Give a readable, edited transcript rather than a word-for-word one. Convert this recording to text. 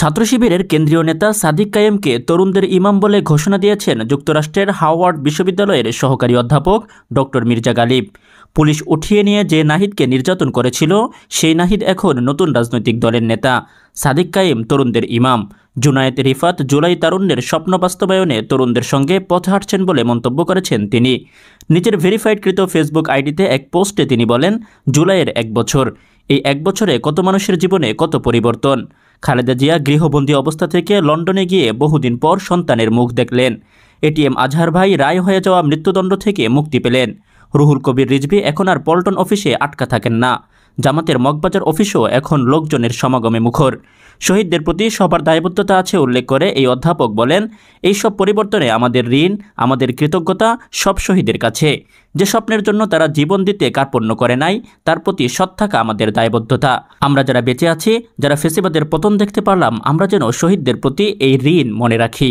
ছাত্র শিবিরের কেন্দ্রীয় নেতা সাদিক কায়েমকে তরুণদের ইমাম বলে ঘোষণা দিয়েছেন যুক্তরাষ্ট্রের হাওয়ার্ড বিশ্ববিদ্যালয়ের সহকারী অধ্যাপক ডক্টর মির্জা গালিব। পুলিশ উঠিয়ে নিয়ে যে নাহিদকে নির্যাতন করেছিল সেই নাহিদ এখন নতুন রাজনৈতিক দলের নেতা। সাদিক কায়েম তরুণদের ইমাম। জুনায়েদ রিফাত জুলাই তারুণ্যের স্বপ্ন বাস্তবায়নে তরুণদের সঙ্গে পথে হাঁটছেন বলে মন্তব্য করেছেন তিনি। নিজের ভেরিফাইডকৃত ফেসবুক আইডিতে এক পোস্টে তিনি বলেন, জুলাইয়ের 1 বছর, এই 1 বছরে কত মানুষের জীবনে কত পরিবর্তন। খালেদা জিয়া গৃহবন্দী অবস্থা থেকে লন্ডনে গিয়ে বহুদিন পর সন্তানের মুখ দেখলেন। এটিএম আজহার ভাই রায় হয়ে যাওয়া মৃত্যুদণ্ড থেকে মুক্তি পেলেন। রুহুল কবির রিজভী এখন আর পল্টন অফিসে আটকা থাকেন না। জামাতের মগবাজার অফিসও এখন লোকজনের সমাগমে মুখর। শহীদদের প্রতি সবার দায়বদ্ধতা আছে উল্লেখ করে এই অধ্যাপক বলেন, এইসব পরিবর্তনে আমাদের ঋণ, আমাদের কৃতজ্ঞতা সব শহীদের কাছে। যে স্বপ্নের জন্য তারা জীবন দিতে কার্পণ্য করে নাই, তার প্রতি সৎ থাকা আমাদের দায়বদ্ধতা। আমরা যারা বেঁচে আছি, যারা ফেসিবাদের পতন দেখতে পারলাম, আমরা যেন শহীদদের প্রতি এই ঋণ মনে রাখি।